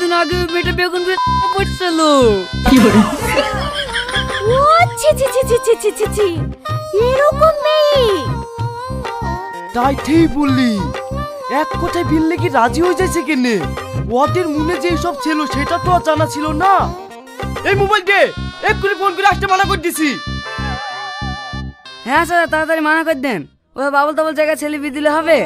কিছুদিন আগে ওই মেয়েটা বেগুন পড়ছিল। ও ছি ছি ছি ছি ছি ছি ছি ছি, এরকম মেয়ে। তাই ঠিক বললি, এক কথায় বিললে কি রাজি হয়ে যাচ্ছে কেনে? ওদের মনে যে সব ছিল সেটা তো আর জানা ছিল না। এই মোবাইল দে, এক্ষুনি ফোন করে আসতে মানা করে দিছি। হ্যাঁ স্যার, তাড়াতাড়ি মানা করে দেন। ও বাবল তাবল জায়গায় ছেলে বিয়ে দিলে হবে?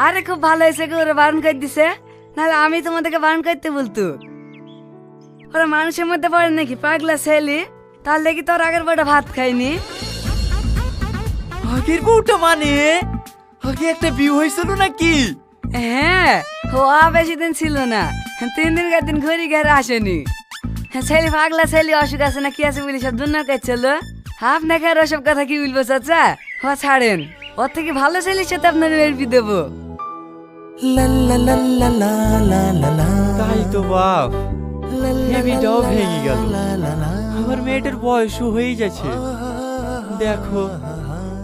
আরে খুব ভালো হয়েছে গো, ওরা বারণ করে দিছে, নাহলে আমি তোমাদেরকে বারণ করতে বলতো। ওরা মানুষের মধ্যে পড়ে নাকি পাগলা ছেলে? তাহলে কি তোর আগের বউটা ভাত খাইনি? আগের বউটা মানে আগে একটা বিয়ে হয়েছিল নাকি? হ্যাঁ, ও বেশি দিন ছিল না, 3 দিন 4 দিন ঘুরে ঘরে আসেনি। ছেলে পাগলা ছেলে, অসুখ আছে না কি আছে বলি সব দুনিয়া করছিল। আপনাকে আর ওসব কথা কি বলবো চাচা, ও ছাড়েন। ওর থেকে ভালো ছেলের সাথে আপনার বিয়ে দেবো। তাই তো বাপ, বিয়েটাও ভেঙে গেল। আমার মেয়েটার বয়সও হয়ে যাচ্ছে, দেখো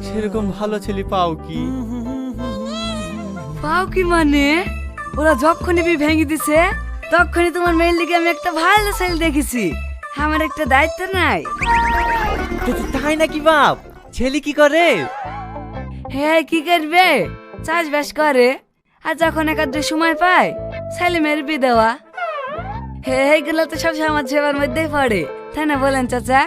সেরকম ভালো ছেলে পাও কি? পাও কি মানে? ওরা যখনই বিয়ে ভেঙে দিছে তখনই তোমার মেয়ের লিগে আমি একটা ভালো ছেলে দেখেছি। আমার একটা দায়িত্ব নাই? তাই নাকি বাপ? ছেলে কি করে? হ্যাঁ, কি করবে, চাষবাস করে, আর যখন একাদ্র সময় পায় ছেলে মেয়ের বিয়ে দেওয়া। হ্যাঁ, এইগুলো তো সব আমার সেবার মধ্যেই পড়ে, তাই না বলেন চাচা?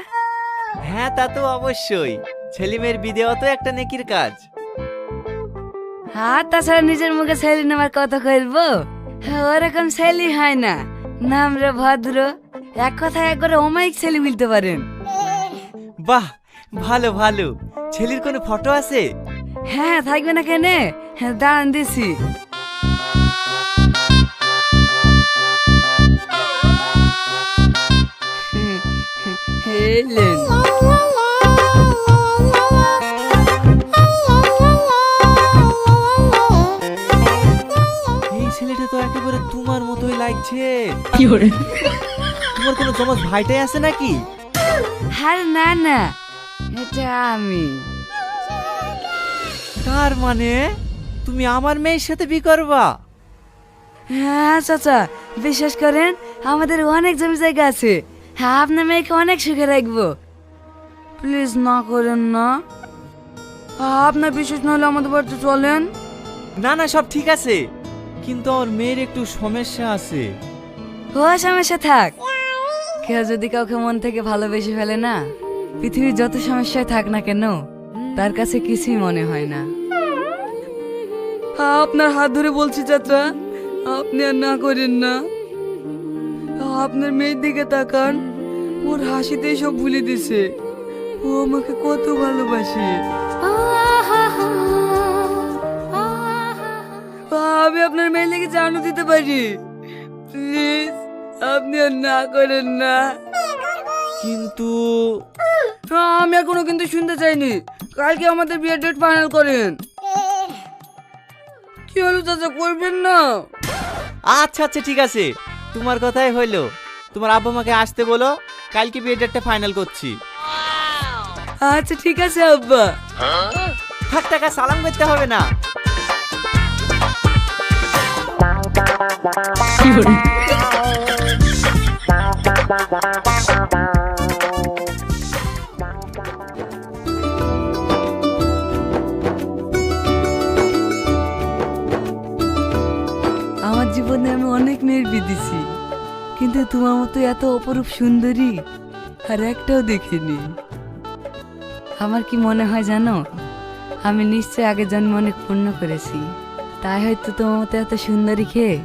হ্যাঁ তা তো অবশ্যই, ছেলে মেয়ের বিয়ে দেওয়া তো একটা নেকির কাজ। আর তাছাড়া নিজের মুখে ছেলে নেওয়ার কথা কইবো, ওরকম ছেলে হয় না। নাম রে ভদ্র, এক কথায় একবারে অমায়িক ছেলে বলতে পারেন। বাহ, ভালো ভালো। ছেলের কোনো ফটো আছে? হ্যাঁ, থাকবে না কেনে, দাঁড়ান দিছি। এলেন। এই ছেলেটা তো একেবারে তোমার মতোই লাগছে। তোমার কোনো জমজ ভাইটাই আছে নাকি? আরে না না, এটা আমি। তার মানে তুমি আমার মেয়ের সাথে বিয়ে করবা? হ্যাঁ চাচা, বিশ্বাস করেন আমাদের অনেক জমি জায়গা আছে, হ্যাঁ আপনার মেয়েকে অনেক সুখে রাখবো। প্লিজ না করেন না, আপনার বিশ্বাস না হলে আমাদের বাড়িতে চলেন। না না, সব ঠিক আছে, কিন্তু আমার মেয়ের একটু সমস্যা আছে। ও সমস্যা থাক, কেউ যদি কাউকে মন থেকে ভালোবেসে ফেলে না, পৃথিবীর যত সমস্যায় থাক না কেন তার কাছে কিছুই মনে হয় না। আপনার হাত ধরে বলছি চাচা, আপনি আর না করেন না। আপনার মেয়ের দিকে তাকান, ওর হাসিতেই সব ভুলে দিছে। ও আমাকে কত ভালোবাসে। আমি আপনার মেয়ের লেগে জানু দিতে পারি, প্লিজ আপনি আর না করেন না। কিন্তু আমি আর কোনো কিন্তু শুনতে চাইনি, কালকে আমাদের বিয়ের ডেট ফাইনাল করেন। কি হলো চাচা, করবেন না? আচ্ছা আচ্ছা ঠিক আছে, তোমার কথাই হইলো। তোমার আব্বা মাকে আসতে বলো, কালকে বিয়ে ডেটটা ফাইনাল করছি। আচ্ছা ঠিক আছে আব্বা। থাক টাকা সালাম করতে হবে না। আমার জীবনে আমি অনেক মেয়ের বিয়ে দিছি, কিন্তু তোমার মতো এত অপরূপ সুন্দরী আর একটাও দেখিনি। আমার কি মনে হয় জানো, আমি নিশ্চয় আগের জন্ম অনেক পুণ্য করেছি, তাই হয়তো তোমার মতো এত সুন্দরী খেয়ে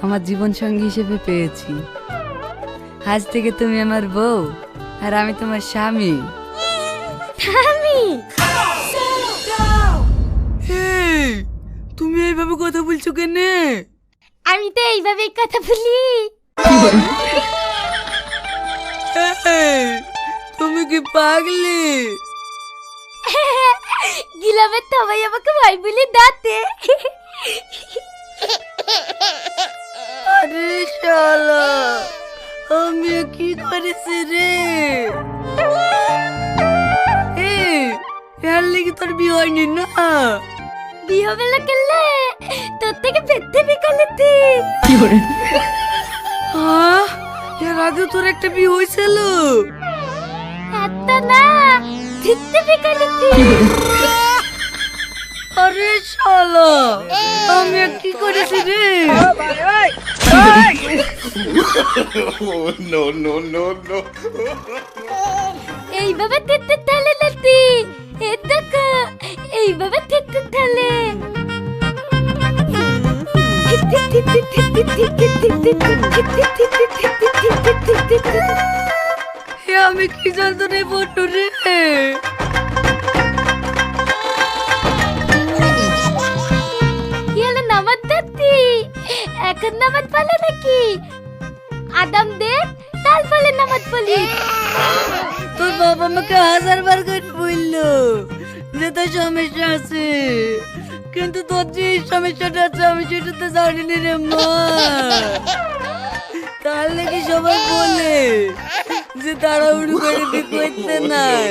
আমার জীবন সঙ্গী হিসেবে পেয়েছি। আজ থেকে তুমি আমার বউ আর আমি তোমার স্বামী। আমি তুমি এইভাবে কথা বলছো কেনে? আমি তো এইভাবে কথা বলি। তুমি কি পাগলি? গিলামের সবাই আমাকে ভাই বলে দাঁতে। আরে শালা, আমি কি করেছি রে? লেগে তোর বিয়ে হয়নি না? বিয়ে হবে না কেলে তোর থেকে পেতে বিকালেতে এর আগে তোর একটা বিয়ে হয়েছিল? একটা না ঠিকতে বিকালেতে। আরে শালা, আমি আর কি করেছি রে? এইভাবে তেতে ঠেলে লেতি এ দেখো এইভাবে তেতে ঠেলে আমি কি জানতো রে বটু রে? এলে নামাজ দাতি এখন নামাজ পড়ে নাকি? আদম দেখ তাল পড়ে নামাজ পড়ি। তোর বাবা আমাকে 1000 বার করে বললো যে তোর সমস্যা আছে, কিন্তু তোর যে এই সমস্যাটা আছে আমি সেটা তো জানি না রে মা। তার নাকি সবাই বলে যে তাড়াহুড়ো করে বিয়ে করতে নাই।